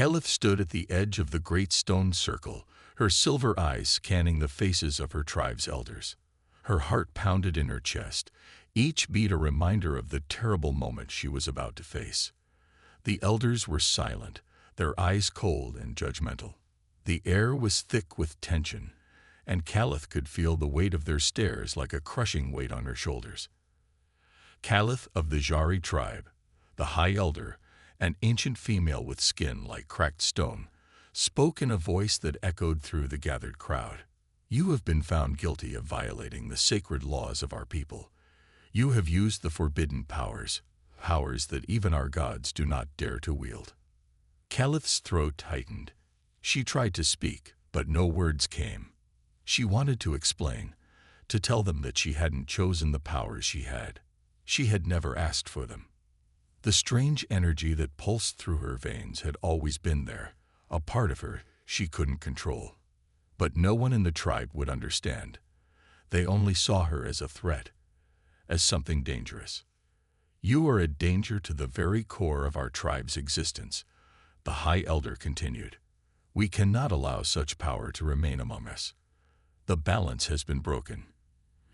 Caliph stood at the edge of the great stone circle, her silver eyes scanning the faces of her tribe's elders. Her heart pounded in her chest, each beat a reminder of the terrible moment she was about to face. The elders were silent, their eyes cold and judgmental. The air was thick with tension, and Caliph could feel the weight of their stares like a crushing weight on her shoulders. Caliph of the Jari tribe, the High Elder, an ancient female with skin like cracked stone, spoke in a voice that echoed through the gathered crowd. You have been found guilty of violating the sacred laws of our people. You have used the forbidden powers, powers that even our gods do not dare to wield. Caliph's throat tightened. She tried to speak, but no words came. She wanted to explain, to tell them that she hadn't chosen the powers she had. She had never asked for them. The strange energy that pulsed through her veins had always been there, a part of her she couldn't control. But no one in the tribe would understand. They only saw her as a threat, as something dangerous. You are a danger to the very core of our tribe's existence, the High Elder continued. We cannot allow such power to remain among us. The balance has been broken.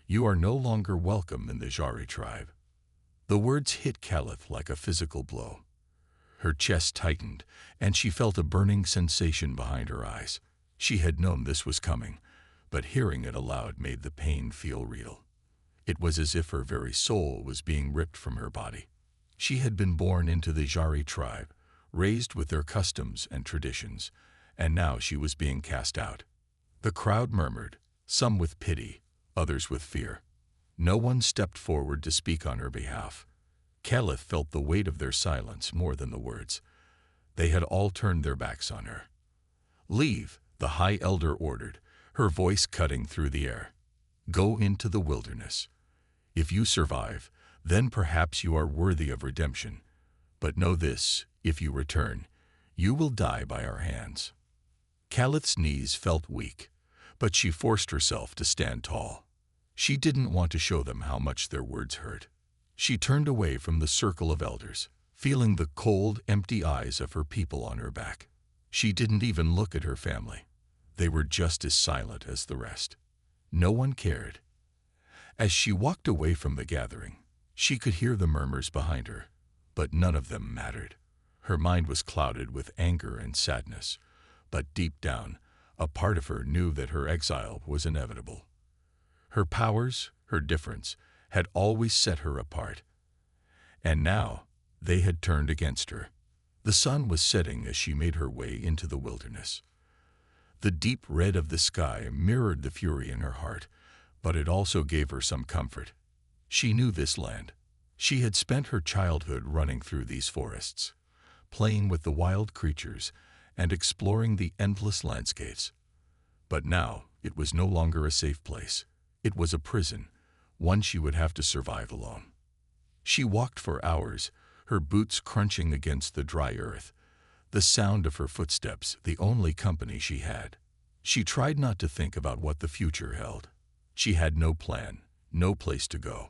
You are no longer welcome in the Jari tribe. The words hit Caliph like a physical blow. Her chest tightened, and she felt a burning sensation behind her eyes. She had known this was coming, but hearing it aloud made the pain feel real. It was as if her very soul was being ripped from her body. She had been born into the Jari tribe, raised with their customs and traditions, and now she was being cast out. The crowd murmured, some with pity, others with fear. No one stepped forward to speak on her behalf. Caliph felt the weight of their silence more than the words. They had all turned their backs on her. Leave, the High Elder ordered, her voice cutting through the air. Go into the wilderness. If you survive, then perhaps you are worthy of redemption. But know this, if you return, you will die by our hands. Caliph's knees felt weak, but she forced herself to stand tall. She didn't want to show them how much their words hurt. She turned away from the circle of elders, feeling the cold, empty eyes of her people on her back. She didn't even look at her family. They were just as silent as the rest. No one cared. As she walked away from the gathering, she could hear the murmurs behind her, but none of them mattered. Her mind was clouded with anger and sadness, but deep down, a part of her knew that her exile was inevitable. Her powers, her difference, had always set her apart. And now, they had turned against her. The sun was setting as she made her way into the wilderness. The deep red of the sky mirrored the fury in her heart, but it also gave her some comfort. She knew this land. She had spent her childhood running through these forests, playing with the wild creatures and exploring the endless landscapes. But now, it was no longer a safe place. It was a prison, one she would have to survive alone. She walked for hours, her boots crunching against the dry earth, the sound of her footsteps the only company she had. She tried not to think about what the future held. She had no plan, no place to go.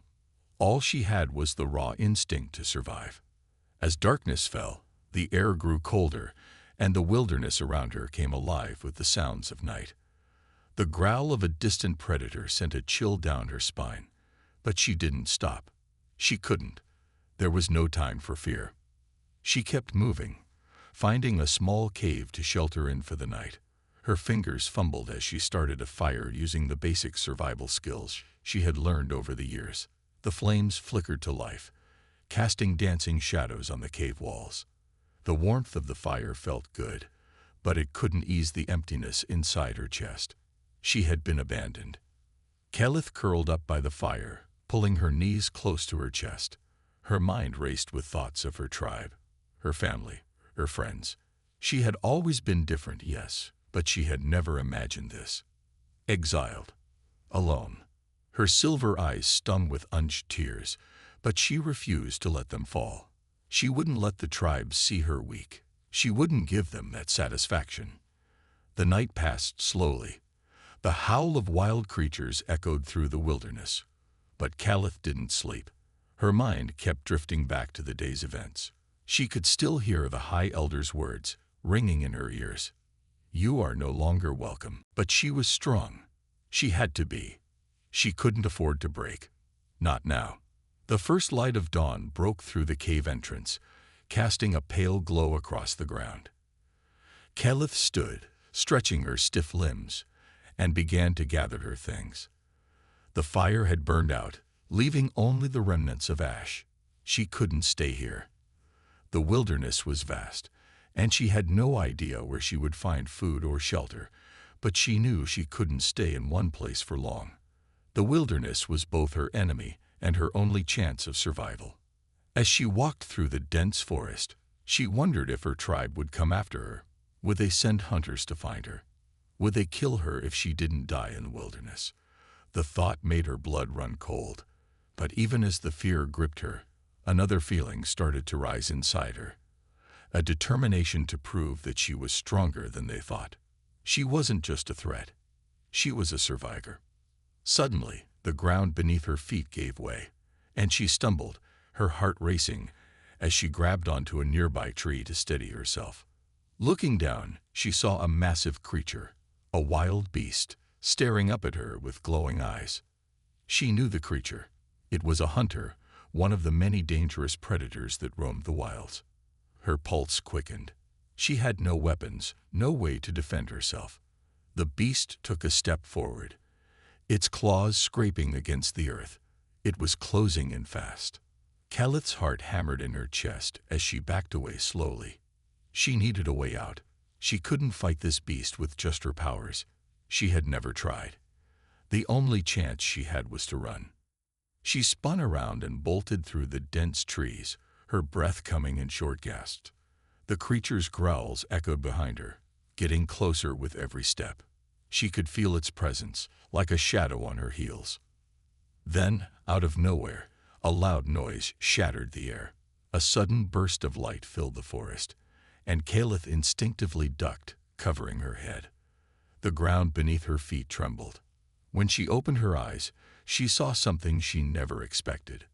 All she had was the raw instinct to survive. As darkness fell, the air grew colder, and the wilderness around her came alive with the sounds of night. The growl of a distant predator sent a chill down her spine, but she didn't stop. She couldn't. There was no time for fear. She kept moving, finding a small cave to shelter in for the night. Her fingers fumbled as she started a fire using the basic survival skills she had learned over the years. The flames flickered to life, casting dancing shadows on the cave walls. The warmth of the fire felt good, but it couldn't ease the emptiness inside her chest. She had been abandoned. Caliph curled up by the fire, pulling her knees close to her chest. Her mind raced with thoughts of her tribe, her family, her friends. She had always been different, yes, but she had never imagined this. Exiled. Alone. Her silver eyes stung with unshed tears, but she refused to let them fall. She wouldn't let the tribe see her weak. She wouldn't give them that satisfaction. The night passed slowly. The howl of wild creatures echoed through the wilderness. But Caliph didn't sleep. Her mind kept drifting back to the day's events. She could still hear the High Elder's words, ringing in her ears. You are no longer welcome. But she was strong. She had to be. She couldn't afford to break. Not now. The first light of dawn broke through the cave entrance, casting a pale glow across the ground. Kelith stood, stretching her stiff limbs, and began to gather her things. The fire had burned out, leaving only the remnants of ash. She couldn't stay here. The wilderness was vast, and she had no idea where she would find food or shelter, but she knew she couldn't stay in one place for long. The wilderness was both her enemy and her only chance of survival. As she walked through the dense forest, she wondered if her tribe would come after her. Would they send hunters to find her? Would they kill her if she didn't die in the wilderness? The thought made her blood run cold. But even as the fear gripped her, another feeling started to rise inside her. A determination to prove that she was stronger than they thought. She wasn't just a threat. She was a survivor. Suddenly, the ground beneath her feet gave way, and she stumbled, her heart racing, as she grabbed onto a nearby tree to steady herself. Looking down, she saw a massive creature, a wild beast, staring up at her with glowing eyes. She knew the creature. It was a hunter, one of the many dangerous predators that roamed the wilds. Her pulse quickened. She had no weapons, no way to defend herself. The beast took a step forward, its claws scraping against the earth. It was closing in fast. Kelith's heart hammered in her chest as she backed away slowly. She needed a way out. She couldn't fight this beast with just her powers. She had never tried. The only chance she had was to run. She spun around and bolted through the dense trees, her breath coming in short gasps. The creature's growls echoed behind her, getting closer with every step. She could feel its presence, like a shadow on her heels. Then, out of nowhere, a loud noise shattered the air. A sudden burst of light filled the forest, and Kelith instinctively ducked, covering her head. The ground beneath her feet trembled. When she opened her eyes, she saw something she never expected.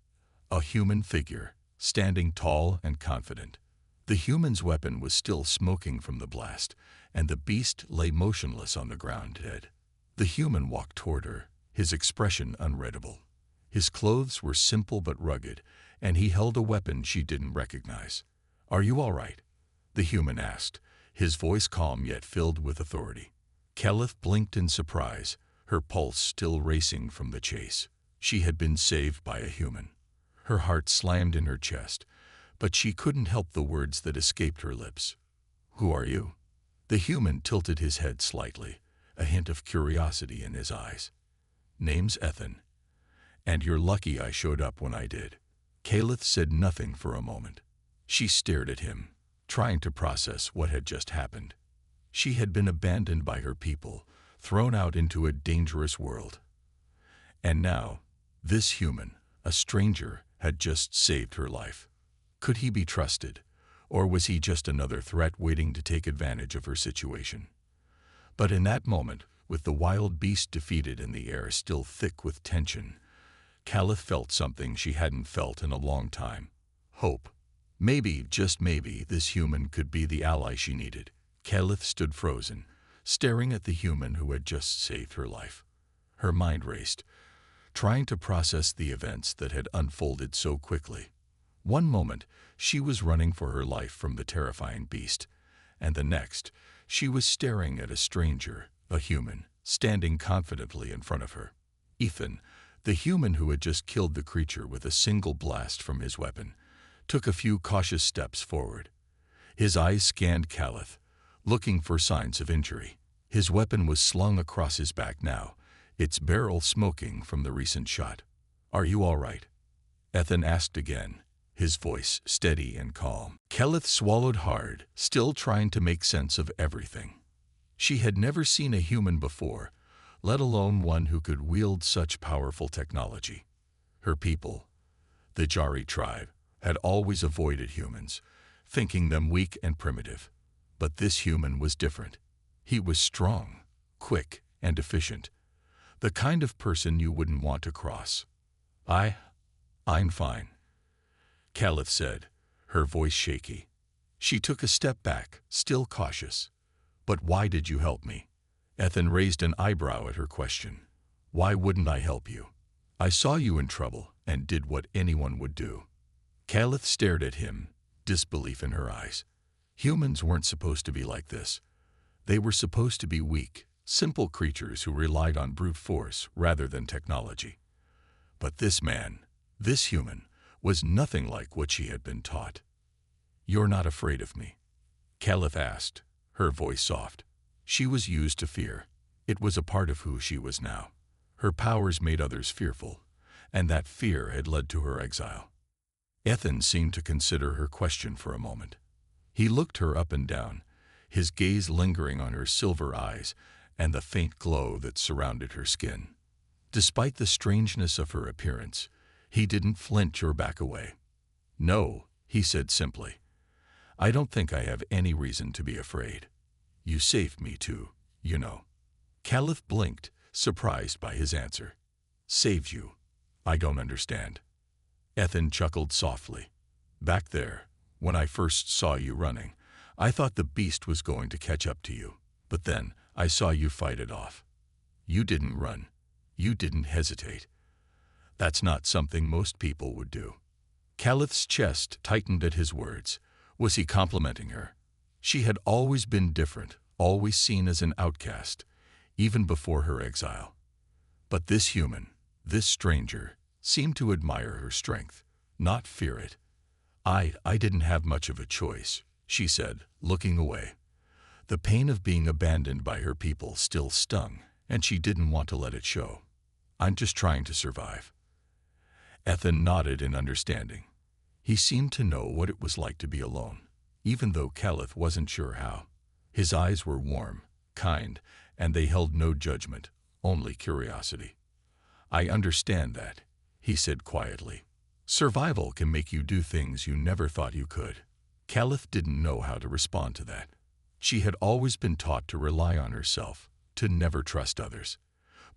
A human figure, standing tall and confident. The human's weapon was still smoking from the blast, and the beast lay motionless on the ground dead. The human walked toward her, his expression unreadable. His clothes were simple but rugged, and he held a weapon she didn't recognize. "Are you all right?" the human asked, his voice calm yet filled with authority. Kelith blinked in surprise, her pulse still racing from the chase. She had been saved by a human. Her heart slammed in her chest, but she couldn't help the words that escaped her lips. "Who are you?" The human tilted his head slightly, a hint of curiosity in his eyes. "Name's Ethan. And you're lucky I showed up when I did." Kelith said nothing for a moment. She stared at him, trying to process what had just happened. She had been abandoned by her people, thrown out into a dangerous world. And now, this human, a stranger, had just saved her life. Could he be trusted, or was he just another threat waiting to take advantage of her situation? But in that moment, with the wild beast defeated and the air still thick with tension, Kelith felt something she hadn't felt in a long time. Hope. Maybe, just maybe, this human could be the ally she needed. Kelith stood frozen, staring at the human who had just saved her life. Her mind raced, trying to process the events that had unfolded so quickly. One moment, she was running for her life from the terrifying beast, and the next, she was staring at a stranger, a human, standing confidently in front of her. Ethan, the human who had just killed the creature with a single blast from his weapon, took a few cautious steps forward. His eyes scanned Kelith, looking for signs of injury. His weapon was slung across his back now, its barrel smoking from the recent shot. "Are you all right?" Ethan asked again, his voice steady and calm. Kelith swallowed hard, still trying to make sense of everything. She had never seen a human before, let alone one who could wield such powerful technology. Her people, the Jari tribe, had always avoided humans, thinking them weak and primitive. But this human was different. He was strong, quick, and efficient. The kind of person you wouldn't want to cross. I'm fine," Kelith said, her voice shaky. She took a step back, still cautious. "But why did you help me?" Ethan raised an eyebrow at her question. "Why wouldn't I help you? I saw you in trouble and did what anyone would do." Calith stared at him, disbelief in her eyes. Humans weren't supposed to be like this. They were supposed to be weak, simple creatures who relied on brute force rather than technology. But this man, this human, was nothing like what she had been taught. "You're not afraid of me?" Calith asked, her voice soft. She was used to fear. It was a part of who she was now. Her powers made others fearful, and that fear had led to her exile. Ethan seemed to consider her question for a moment. He looked her up and down, his gaze lingering on her silver eyes and the faint glow that surrounded her skin. Despite the strangeness of her appearance, he didn't flinch or back away. "No," he said simply. "I don't think I have any reason to be afraid. You saved me too, you know." Calith blinked, surprised by his answer. "Saved you? I don't understand." Ethan chuckled softly. "Back there, when I first saw you running, I thought the beast was going to catch up to you. But then I saw you fight it off. You didn't run. You didn't hesitate. That's not something most people would do." Calith's chest tightened at his words. Was he complimenting her? She had always been different, always seen as an outcast, even before her exile. But this human, this stranger, seemed to admire her strength, not fear it. I didn't have much of a choice," she said, looking away. The pain of being abandoned by her people still stung, and she didn't want to let it show. "I'm just trying to survive." Ethan nodded in understanding. He seemed to know what it was like to be alone, even though Calith wasn't sure how. His eyes were warm, kind, and they held no judgment, only curiosity. "I understand that," he said quietly. "Survival can make you do things you never thought you could." Calith didn't know how to respond to that. She had always been taught to rely on herself, to never trust others.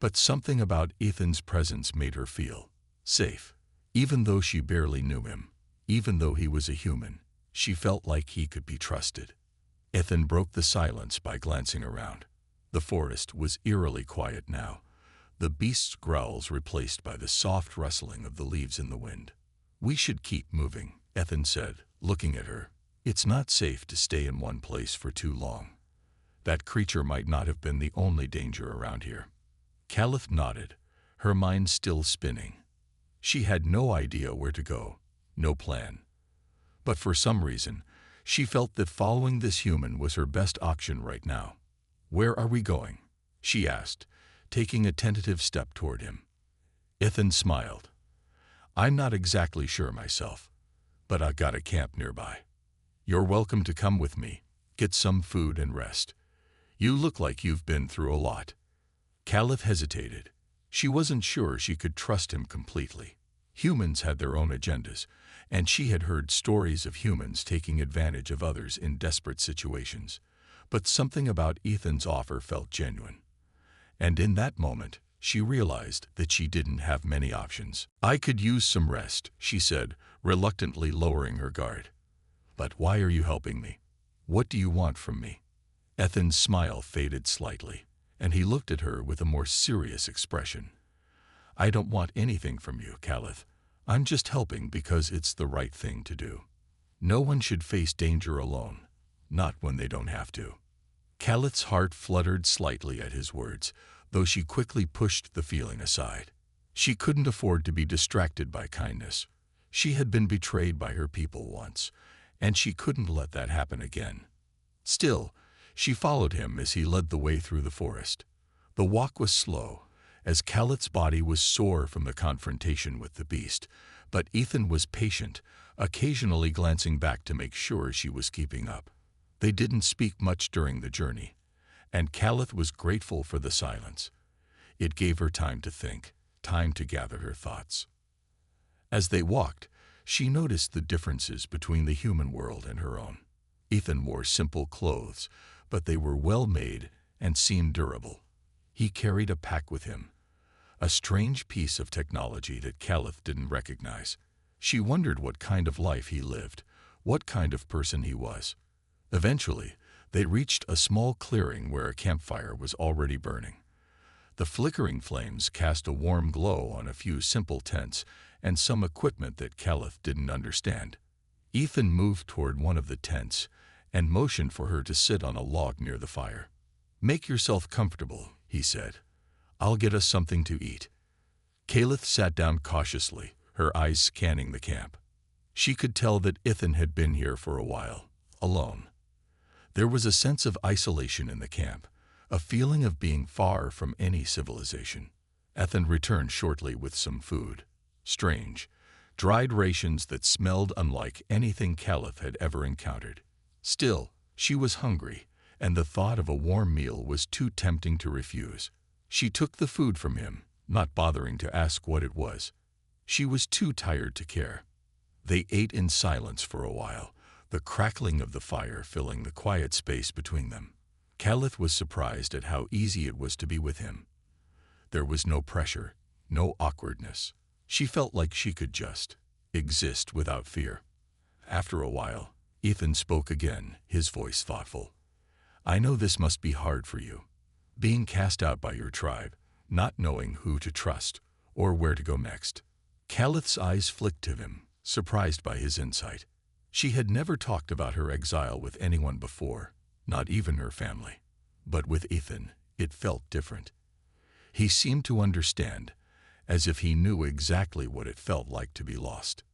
But something about Ethan's presence made her feel safe. Even though she barely knew him, even though he was a human, she felt like he could be trusted. Ethan broke the silence by glancing around. The forest was eerily quiet now, the beast's growls replaced by the soft rustling of the leaves in the wind. "We should keep moving," Ethan said, looking at her. "It's not safe to stay in one place for too long. That creature might not have been the only danger around here." Calith nodded, her mind still spinning. She had no idea where to go, no plan. But for some reason, she felt that following this human was her best option right now. "Where are we going?" she asked, taking a tentative step toward him. Ethan smiled. "I'm not exactly sure myself, but I've got a camp nearby. You're welcome to come with me, get some food and rest. You look like you've been through a lot." Calith hesitated. She wasn't sure she could trust him completely. Humans had their own agendas, and she had heard stories of humans taking advantage of others in desperate situations. But something about Ethan's offer felt genuine. And in that moment, she realized that she didn't have many options. "I could use some rest," she said, reluctantly lowering her guard. "But why are you helping me? What do you want from me?" Ethan's smile faded slightly, and he looked at her with a more serious expression. "I don't want anything from you, Calith. I'm just helping because it's the right thing to do. No one should face danger alone, not when they don't have to." Calith's heart fluttered slightly at his words, though she quickly pushed the feeling aside. She couldn't afford to be distracted by kindness. She had been betrayed by her people once, and she couldn't let that happen again. Still, she followed him as he led the way through the forest. The walk was slow, as Calith's body was sore from the confrontation with the beast, but Ethan was patient, occasionally glancing back to make sure she was keeping up. They didn't speak much during the journey, and Calith was grateful for the silence. It gave her time to think, time to gather her thoughts. As they walked, she noticed the differences between the human world and her own. Ethan wore simple clothes, but they were well made and seemed durable. He carried a pack with him, a strange piece of technology that Calith didn't recognize. She wondered what kind of life he lived, what kind of person he was. Eventually, they reached a small clearing where a campfire was already burning. The flickering flames cast a warm glow on a few simple tents and some equipment that Caliph didn't understand. Ethan moved toward one of the tents and motioned for her to sit on a log near the fire. "Make yourself comfortable," he said. "I'll get us something to eat." Caliph sat down cautiously, her eyes scanning the camp. She could tell that Ethan had been here for a while, alone. There was a sense of isolation in the camp, a feeling of being far from any civilization. Ethan returned shortly with some food. Strange, dried rations that smelled unlike anything Caliph had ever encountered. Still, she was hungry, and the thought of a warm meal was too tempting to refuse. She took the food from him, not bothering to ask what it was. She was too tired to care. They ate in silence for a while, the crackling of the fire filling the quiet space between them. Caliph was surprised at how easy it was to be with him. There was no pressure, no awkwardness. She felt like she could just exist without fear. After a while, Ethan spoke again, his voice thoughtful. "I know this must be hard for you, being cast out by your tribe, not knowing who to trust or where to go next." Caliph's eyes flicked to him, surprised by his insight. She had never talked about her exile with anyone before, not even her family. But with Ethan, it felt different. He seemed to understand, as if he knew exactly what it felt like to be lost.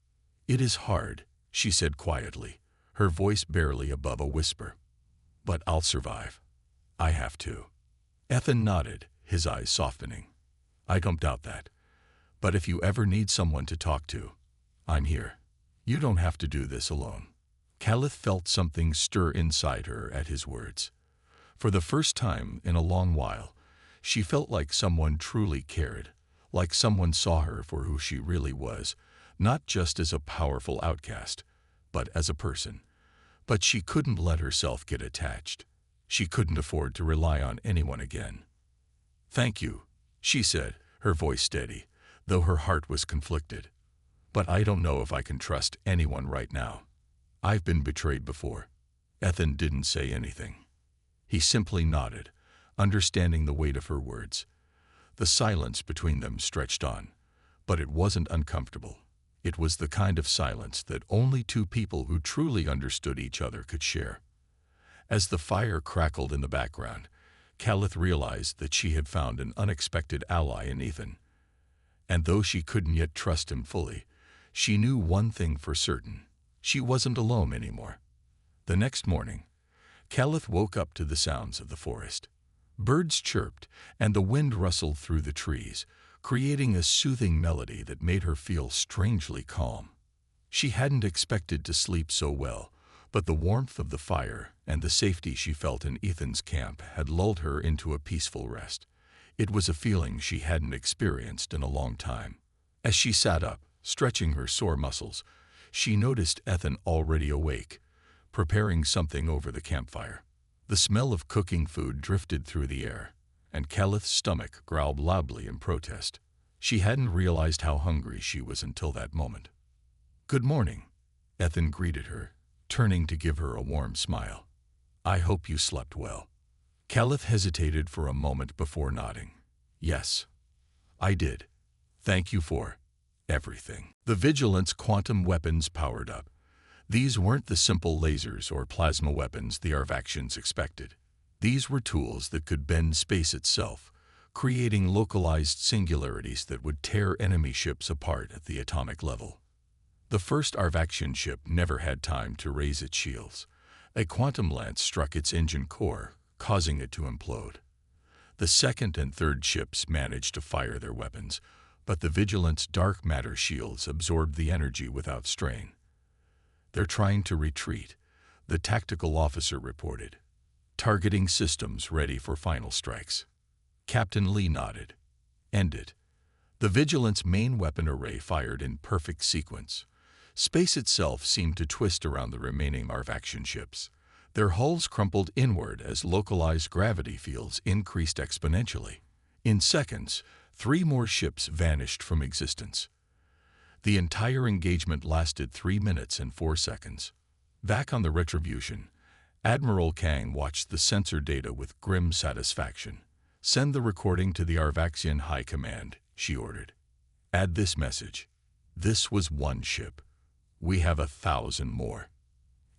"It is hard," she said quietly, her voice barely above a whisper. "But I'll survive. I have to." Ethan nodded, his eyes softening. "I don't doubt that. But if you ever need someone to talk to, I'm here. You don't have to do this alone." Caliph felt something stir inside her at his words. For the first time in a long while, she felt like someone truly cared, like someone saw her for who she really was, not just as a powerful outcast, but as a person. But she couldn't let herself get attached. She couldn't afford to rely on anyone again. "Thank you," she said, her voice steady, though her heart was conflicted. "But I don't know if I can trust anyone right now. I've been betrayed before." Ethan didn't say anything. He simply nodded, understanding the weight of her words. The silence between them stretched on, but it wasn't uncomfortable. It was the kind of silence that only two people who truly understood each other could share. As the fire crackled in the background, Caliph realized that she had found an unexpected ally in Ethan. And though she couldn't yet trust him fully, she knew one thing for certain: she wasn't alone anymore. The next morning, Caliph woke up to the sounds of the forest. Birds chirped, and the wind rustled through the trees, creating a soothing melody that made her feel strangely calm. She hadn't expected to sleep so well, but the warmth of the fire and the safety she felt in Ethan's camp had lulled her into a peaceful rest. It was a feeling she hadn't experienced in a long time. As she sat up, stretching her sore muscles, she noticed Ethan already awake, preparing something over the campfire. The smell of cooking food drifted through the air, and Caliph's stomach growled loudly in protest. She hadn't realized how hungry she was until that moment. "Good morning," Ethan greeted her, turning to give her a warm smile. "I hope you slept well." Caliph hesitated for a moment before nodding. "Yes, I did. Thank you for everything." The Vigilance quantum weapons powered up. These weren't the simple lasers or plasma weapons the Arvaxians expected. These were tools that could bend space itself, creating localized singularities that would tear enemy ships apart at the atomic level. The first Arvaxian ship never had time to raise its shields. A quantum lance struck its engine core, causing it to implode. The second and third ships managed to fire their weapons, but the Vigilance dark matter shields absorbed the energy without strain. "They're trying to retreat," the tactical officer reported. "Targeting systems ready for final strikes." Captain Lee nodded. "End it." The Vigilance main weapon array fired in perfect sequence. Space itself seemed to twist around the remaining Arvaxian ships. Their hulls crumpled inward as localized gravity fields increased exponentially. In seconds, 3 more ships vanished from existence. The entire engagement lasted 3 minutes and 4 seconds. Back on the Retribution, Admiral Kang watched the sensor data with grim satisfaction. "Send the recording to the Arvaxian High Command," she ordered. "Add this message. This was one ship. We have 1,000 more.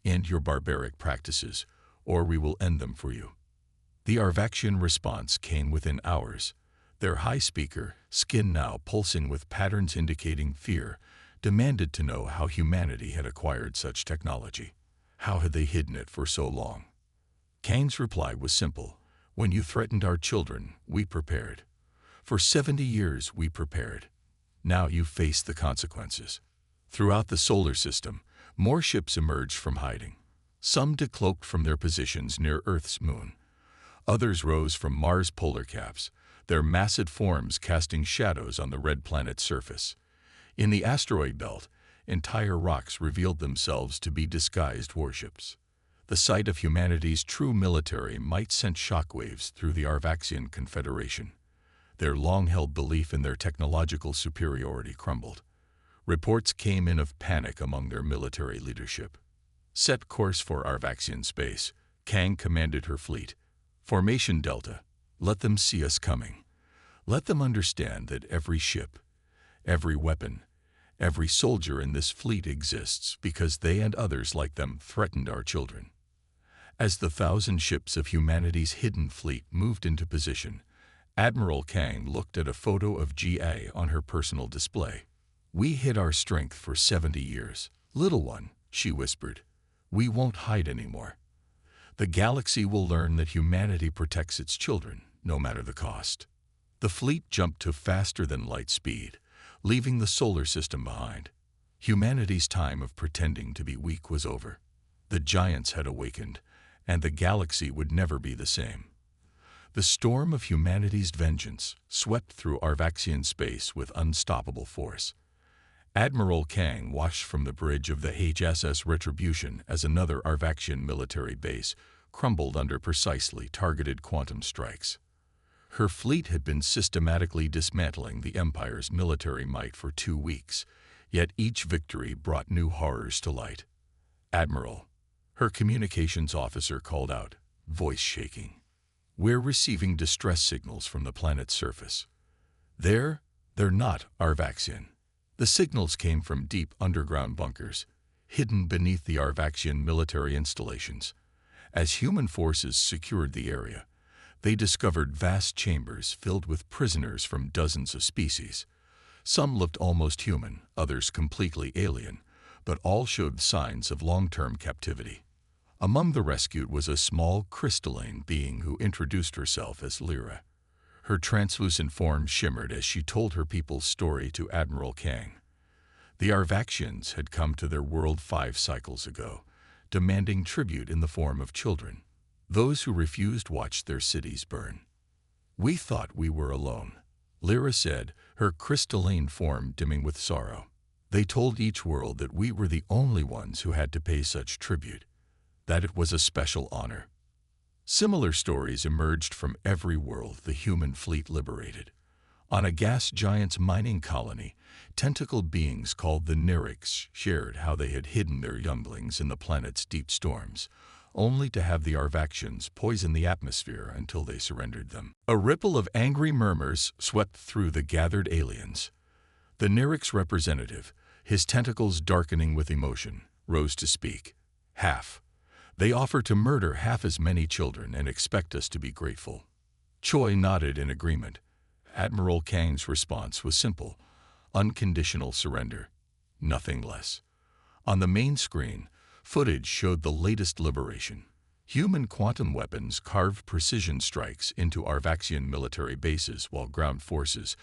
End your barbaric practices, or we will end them for you." The Arvaxian response came within hours. Their high speaker, skin now pulsing with patterns indicating fear, demanded to know how humanity had acquired such technology. How had they hidden it for so long? Kang's reply was simple. "When you threatened our children, we prepared. For 70 years we prepared. Now you face the consequences." Throughout the solar system, more ships emerged from hiding. Some decloaked from their positions near Earth's moon. Others rose from Mars' polar caps, their massive forms casting shadows on the red planet's surface. In the asteroid belt, entire rocks revealed themselves to be disguised warships. The sight of humanity's true military might send shockwaves through the Arvaxian Confederation. Their long-held belief in their technological superiority crumbled. Reports came in of panic among their military leadership. "Set course for Arvaxian space," Kang commanded her fleet. "Formation Delta. Let them see us coming. Let them understand that every ship, every weapon, every soldier in this fleet exists because they and others like them threatened our children." As the 1,000 ships of humanity's hidden fleet moved into position, Admiral Kang looked at a photo of GA on her personal display. "We hid our strength for 70 years. Little one," she whispered, "we won't hide anymore. The galaxy will learn that humanity protects its children, no matter the cost." The fleet jumped to faster than light speed, leaving the solar system behind. Humanity's time of pretending to be weak was over. The giants had awakened, and the galaxy would never be the same. The storm of humanity's vengeance swept through Arvaxian space with unstoppable force. Admiral Kang watched from the bridge of the HSS Retribution as another Arvaxian military base crumbled under precisely targeted quantum strikes. Her fleet had been systematically dismantling the Empire's military might for 2 weeks, yet each victory brought new horrors to light. "Admiral," her communications officer called out, voice shaking, "we're receiving distress signals from the planet's surface. They're not Arvaxian." The signals came from deep underground bunkers, hidden beneath the Arvaxian military installations. As human forces secured the area, they discovered vast chambers filled with prisoners from dozens of species. Some looked almost human, others completely alien, but all showed signs of long-term captivity. Among the rescued was a small crystalline being who introduced herself as Lyra. Her translucent form shimmered as she told her people's story to Admiral Kang. The Arvaxians had come to their world 5 cycles ago, demanding tribute in the form of children. Those who refused watched their cities burn. "We thought we were alone," Lyra said, her crystalline form dimming with sorrow. "They told each world that we were the only ones who had to pay such tribute, that it was a special honor." Similar stories emerged from every world the human fleet liberated. On a gas giant's mining colony, tentacled beings called the Nyrics shared how they had hidden their younglings in the planet's deep storms, only to have the Arvaxians poison the atmosphere until they surrendered them. A ripple of angry murmurs swept through the gathered aliens. The Nyrics representative, his tentacles darkening with emotion, rose to speak. "Half. They offer to murder half as many children and expect us to be grateful." Choi nodded in agreement. Admiral Kang's response was simple: unconditional surrender, nothing less. On the main screen, footage showed the latest liberation. Human quantum weapons carved precision strikes into Arvaxian military bases, while ground forces,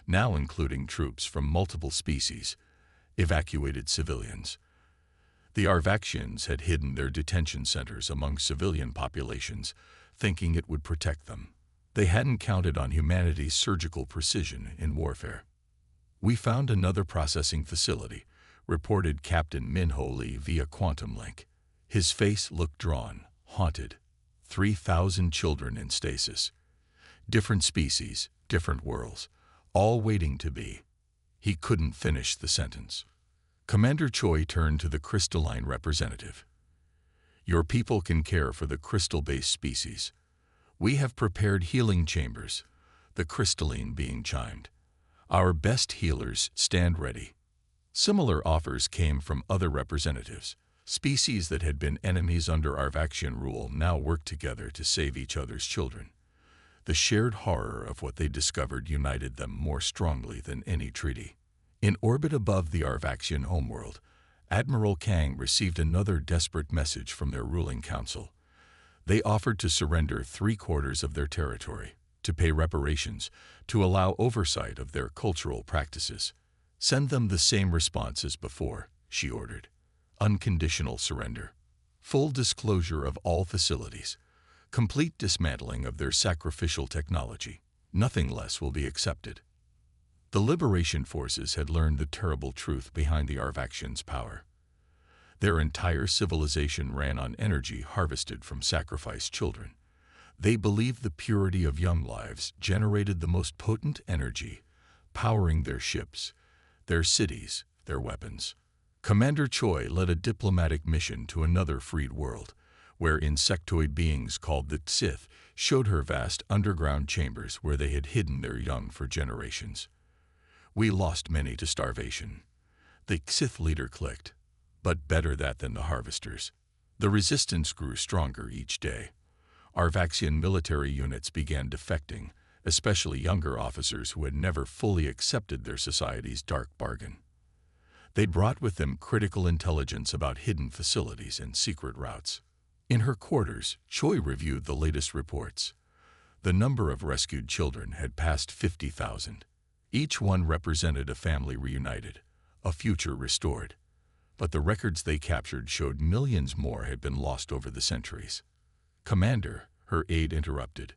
now including troops from multiple species, evacuated civilians. The Arvaxians had hidden their detention centers among civilian populations, thinking it would protect them. They hadn't counted on humanity's surgical precision in warfare. "We found another processing facility," reported Captain Minho Lee via quantum link. His face looked drawn, haunted. 3,000 children in stasis. Different species, different worlds, all waiting to be. He couldn't finish the sentence. Commander Choi turned to the crystalline representative. Your people can care for the crystal-based species. We have prepared healing chambers, the crystalline being chimed. Our best healers stand ready. Similar offers came from other representatives. Species that had been enemies under Arvaxian rule now worked together to save each other's children. The shared horror of what they discovered united them more strongly than any treaty. In orbit above the Arvaxian homeworld, Admiral Kang received another desperate message from their ruling council. They offered to surrender 3/4 of their territory, to pay reparations, to allow oversight of their cultural practices. Send them the same response as before, she ordered. Unconditional surrender. Full disclosure of all facilities. Complete dismantling of their sacrificial technology. Nothing less will be accepted. The liberation forces had learned the terrible truth behind the Arvaxians' power. Their entire civilization ran on energy harvested from sacrificed children. They believed the purity of young lives generated the most potent energy, powering their ships, their cities, their weapons. Commander Choi led a diplomatic mission to another freed world, where insectoid beings called the Sith showed her vast underground chambers where they had hidden their young for generations. We lost many to starvation. The Sith leader clicked, but better that than the harvesters. The resistance grew stronger each day. Arvaxian military units began defecting, especially younger officers who had never fully accepted their society's dark bargain. They brought with them critical intelligence about hidden facilities and secret routes. In her quarters, Choi reviewed the latest reports. The number of rescued children had passed 50,000. Each one represented a family reunited, a future restored. But the records they captured showed millions more had been lost over the centuries. Commander, her aide interrupted.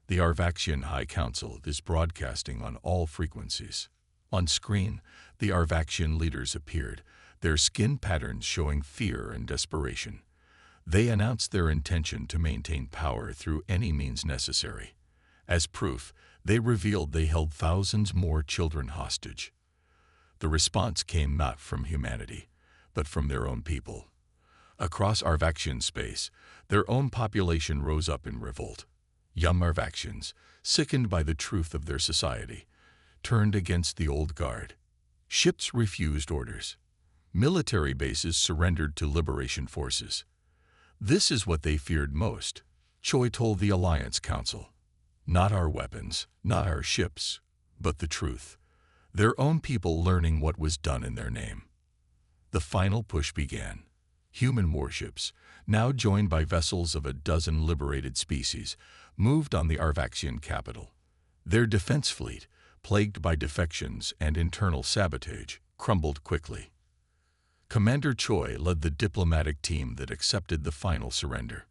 The Arvaxian High Council is broadcasting on all frequencies. On screen, the Arvaxian leaders appeared, their skin patterns showing fear and desperation. They announced their intention to maintain power through any means necessary. As proof, they revealed they held thousands more children hostage. The response came not from humanity, but from their own people. Across Arvaxian space, their own population rose up in revolt. Young Arvaxians, sickened by the truth of their society, turned against the old guard. Ships refused orders. Military bases surrendered to liberation forces. This is what they feared most, Choi told the Alliance Council. Not our weapons, not our ships, but the truth. Their own people learning what was done in their name. The final push began. Human warships, now joined by vessels of a dozen liberated species, moved on the Arvaxian capital. Their defense fleet, plagued by defections and internal sabotage, crumbled quickly. Commander Choi led the diplomatic team that accepted the final surrender.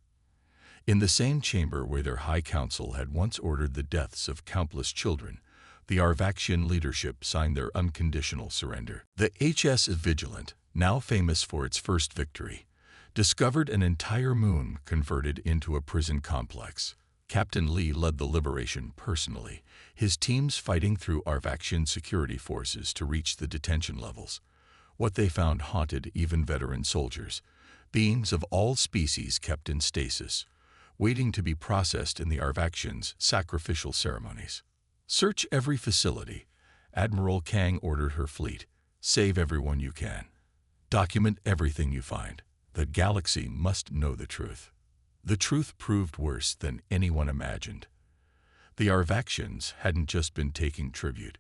In the same chamber where their High Council had once ordered the deaths of countless children, the Arvaxian leadership signed their unconditional surrender. The HS Vigilant, now famous for its first victory, discovered an entire moon converted into a prison complex. Captain Lee led the liberation personally, his teams fighting through Arvaxian security forces to reach the detention levels. What they found haunted even veteran soldiers, beings of all species kept in stasis, waiting to be processed in the Arvaxians' sacrificial ceremonies. Search every facility, Admiral Kang ordered her fleet. Save everyone you can. Document everything you find. The galaxy must know the truth. The truth proved worse than anyone imagined. The Arvaxians hadn't just been taking tribute.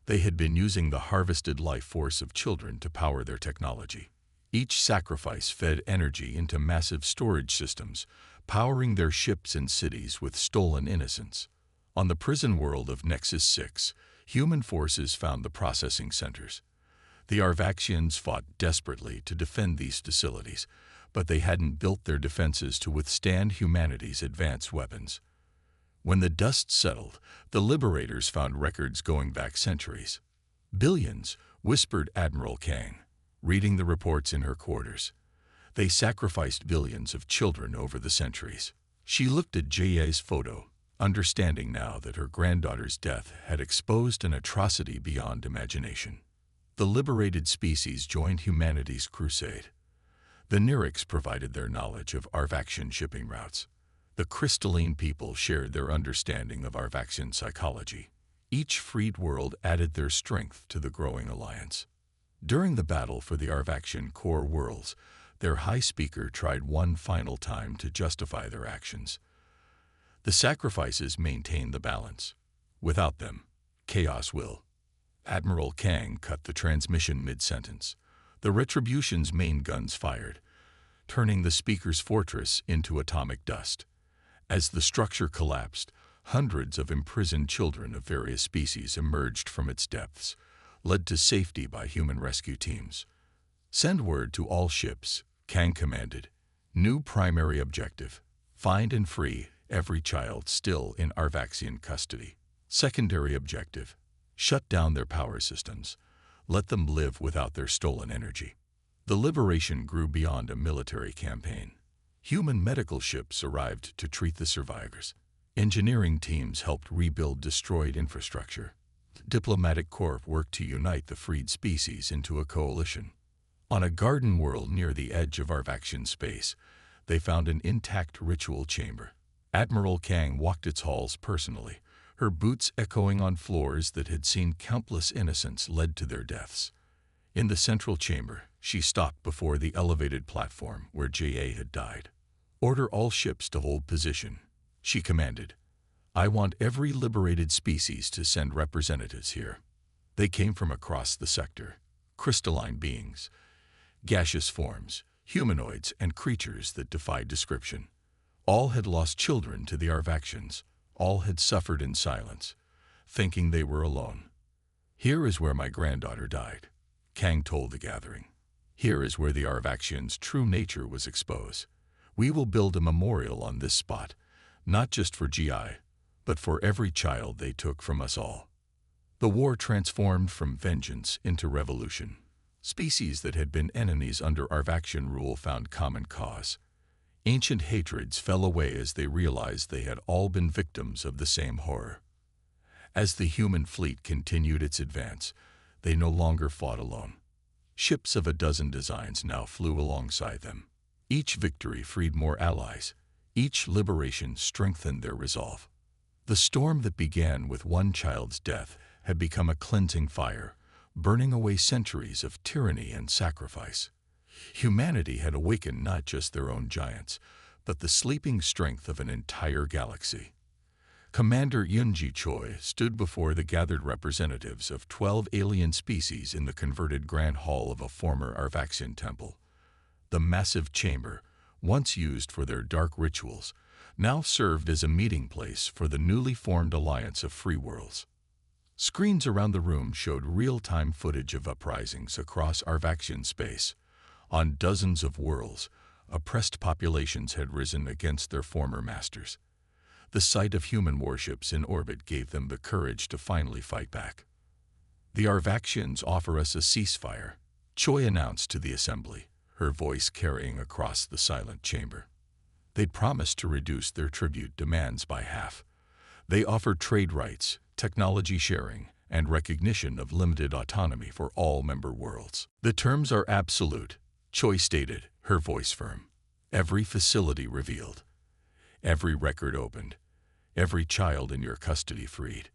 They had been using the harvested life force of children to power their technology. Each sacrifice fed energy into massive storage systems, powering their ships and cities with stolen innocence. On the prison world of Nexus 6, human forces found the processing centers. The Arvaxians fought desperately to defend these facilities, but they hadn't built their defenses to withstand humanity's advanced weapons. When the dust settled, the liberators found records going back centuries. Billions, whispered Admiral Kang, reading the reports in her quarters. They sacrificed billions of children over the centuries. She looked at Jie's photo, understanding now that her granddaughter's death had exposed an atrocity beyond imagination. The liberated species joined humanity's crusade. The Nerics provided their knowledge of Arvaxian shipping routes. The crystalline people shared their understanding of Arvaxian psychology. Each freed world added their strength to the growing alliance. During the battle for the Arvaxian core worlds, their High Speaker tried one final time to justify their actions. The sacrifices maintained the balance. Without them, chaos will. Admiral Kang cut the transmission mid-sentence. The Retribution's main guns fired, turning the Speaker's fortress into atomic dust. As the structure collapsed, hundreds of imprisoned children of various species emerged from its depths, led to safety by human rescue teams. "Send word to all ships," Kang commanded. "New primary objective: find and free every child still in Arvaxian custody. Secondary objective: shut down their power systems. Let them live without their stolen energy." The liberation grew beyond a military campaign. Human medical ships arrived to treat the survivors. Engineering teams helped rebuild destroyed infrastructure. Diplomatic corps worked to unite the freed species into a coalition. On a garden world near the edge of Arvaxian space, they found an intact ritual chamber. Admiral Kang walked its halls personally, her boots echoing on floors that had seen countless innocents led to their deaths. In the central chamber, she stopped before the elevated platform where J.A. had died. "Order all ships to hold position," she commanded. "I want every liberated species to send representatives here." They came from across the sector: crystalline beings, gaseous forms, humanoids, and creatures that defied description. All had lost children to the Arvaxians. All had suffered in silence, thinking they were alone. "Here is where my granddaughter died," Kang told the gathering. "Here is where the Arvaxians' true nature was exposed. We will build a memorial on this spot, not just for GI, but for every child they took from us all." The war transformed from vengeance into revolution. Species that had been enemies under Arvaxian rule found common cause. Ancient hatreds fell away as they realized they had all been victims of the same horror. As the human fleet continued its advance, they no longer fought alone. Ships of a dozen designs now flew alongside them. Each victory freed more allies. Each liberation strengthened their resolve. The storm that began with one child's death had become a cleansing fire, burning away centuries of tyranny and sacrifice. Humanity had awakened not just their own giants, but the sleeping strength of an entire galaxy. Commander Yunji Choi stood before the gathered representatives of 12 alien species in the converted Grand Hall of a former Arvaxian temple. The massive chamber, once used for their dark rituals, now served as a meeting place for the newly formed alliance of free worlds. Screens around the room showed real-time footage of uprisings across Arvaxian space. On dozens of worlds, oppressed populations had risen against their former masters. The sight of human warships in orbit gave them the courage to finally fight back. "The Arvaxians offer us a ceasefire," Choi announced to the assembly, her voice carrying across the silent chamber. They'd promised to reduce their tribute demands by half. They offered trade rights, technology sharing, and recognition of limited autonomy for all member worlds. "The terms are absolute," Choi stated, her voice firm. "Every facility revealed. Every record opened. Every child in your custody freed.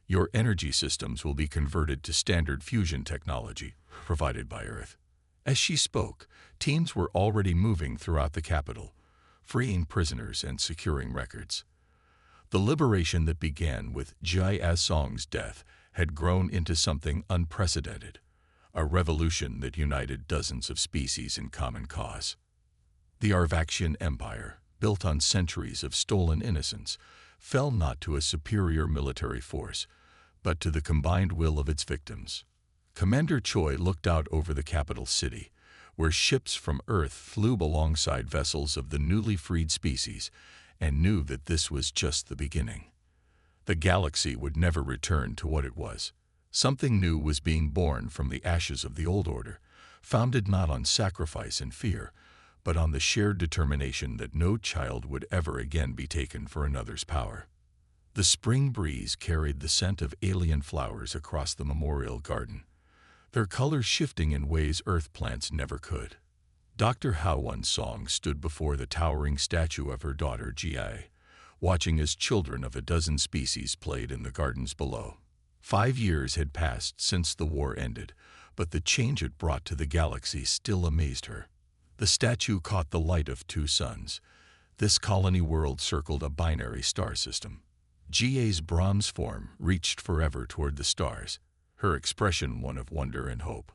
Your energy systems will be converted to standard fusion technology provided by Earth." As she spoke, teams were already moving throughout the capital, freeing prisoners and securing records. The liberation that began with Jai Song's death had grown into something unprecedented, a revolution that united dozens of species in common cause. The Arvaxian Empire, built on centuries of stolen innocence, fell not to a superior military force, but to the combined will of its victims. Commander Choi looked out over the capital city, where ships from Earth flew alongside vessels of the newly freed species, and knew that this was just the beginning. The galaxy would never return to what it was. Something new was being born from the ashes of the old order, founded not on sacrifice and fear, but on the shared determination that no child would ever again be taken for another's power. The spring breeze carried the scent of alien flowers across the memorial garden, their colors shifting in ways Earth plants never could. Dr. Haowen Song stood before the towering statue of her daughter Jia, watching as children of a dozen species played in the gardens below. 5 years had passed since the war ended, but the change it brought to the galaxy still amazed her. The statue caught the light of two suns. This colony world circled a binary star system. Jia's bronze form reached forever toward the stars, her expression one of wonder and hope.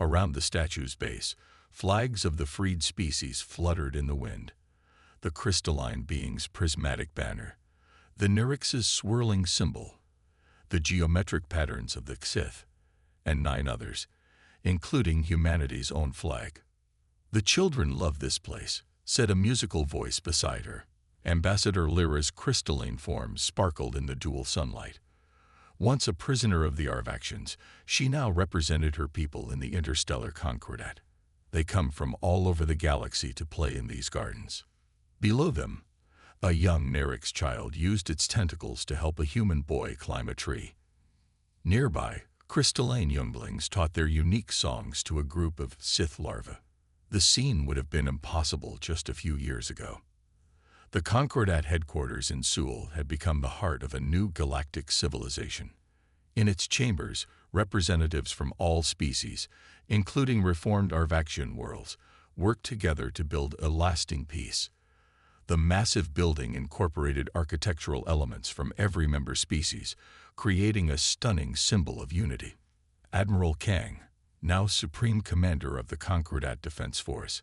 Around the statue's base, flags of the freed species fluttered in the wind. The crystalline being's prismatic banner, the Nyrix's swirling symbol, the geometric patterns of the Xith, and 9 others, including humanity's own flag. "The children love this place," said a musical voice beside her. Ambassador Lyra's crystalline form sparkled in the dual sunlight. Once a prisoner of the Arvaxians, she now represented her people in the interstellar Concordat. They come from all over the galaxy to play in these gardens. Below them, a young Nyrix child used its tentacles to help a human boy climb a tree. Nearby, crystalline younglings taught their unique songs to a group of Sith larvae. The scene would have been impossible just a few years ago. The Concordat headquarters in Seoul had become the heart of a new galactic civilization. In its chambers, representatives from all species, including reformed Arvaxian worlds, worked together to build a lasting peace. The massive building incorporated architectural elements from every member species, creating a stunning symbol of unity. Admiral Kang, now Supreme Commander of the Concordat Defense Force,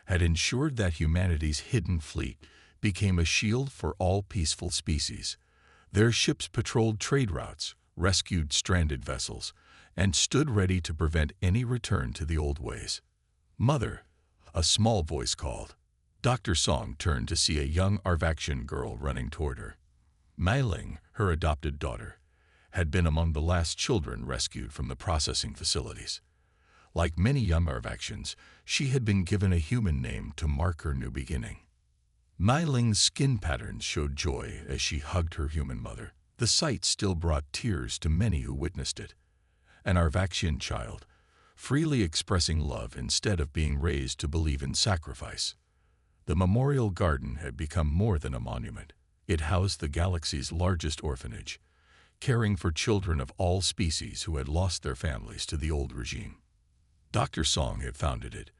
had ensured that humanity's hidden fleet became a shield for all peaceful species. Their ships patrolled trade routes, rescued stranded vessels, and stood ready to prevent any return to the old ways. "Mother," a small voice called. Dr. Song turned to see a young Arvaxian girl running toward her. Mei Ling, her adopted daughter, had been among the last children rescued from the processing facilities. Like many young Arvaxians, she had been given a human name to mark her new beginning. Mei Ling's skin patterns showed joy as she hugged her human mother. The sight still brought tears to many who witnessed it. An Arvaxian child, freely expressing love instead of being raised to believe in sacrifice. The memorial garden had become more than a monument. It housed the galaxy's largest orphanage, caring for children of all species who had lost their families to the old regime. Dr. Song had founded it,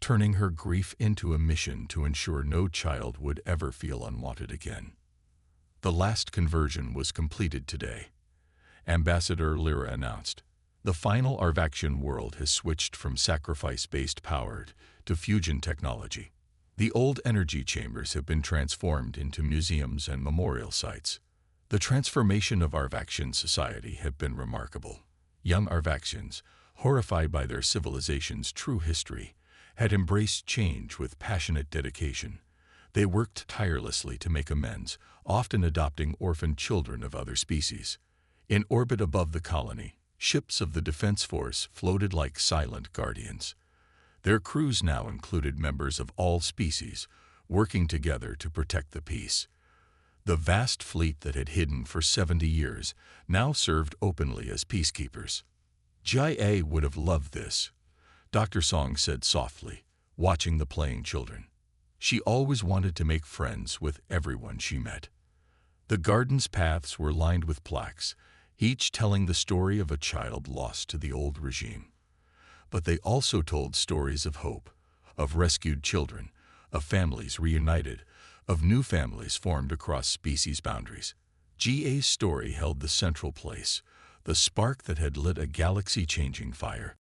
turning her grief into a mission to ensure no child would ever feel unwanted again. The last conversion was completed today, Ambassador Lyra announced. The final Arvaxian world has switched from sacrifice-based power to fusion technology. The old energy chambers have been transformed into museums and memorial sites. The transformation of Arvaxian society had been remarkable. Young Arvaxians, horrified by their civilization's true history, had embraced change with passionate dedication. They worked tirelessly to make amends, often adopting orphaned children of other species. In orbit above the colony, ships of the Defense Force floated like silent guardians. Their crews now included members of all species, working together to protect the peace. The vast fleet that had hidden for 70 years now served openly as peacekeepers. Jia would have loved this, Dr. Song said softly, watching the playing children. She always wanted to make friends with everyone she met. The garden's paths were lined with plaques, each telling the story of a child lost to the old regime. But they also told stories of hope, of rescued children, of families reunited, of new families formed across species boundaries. Jia's story held the central place, the spark that had lit a galaxy-changing fire.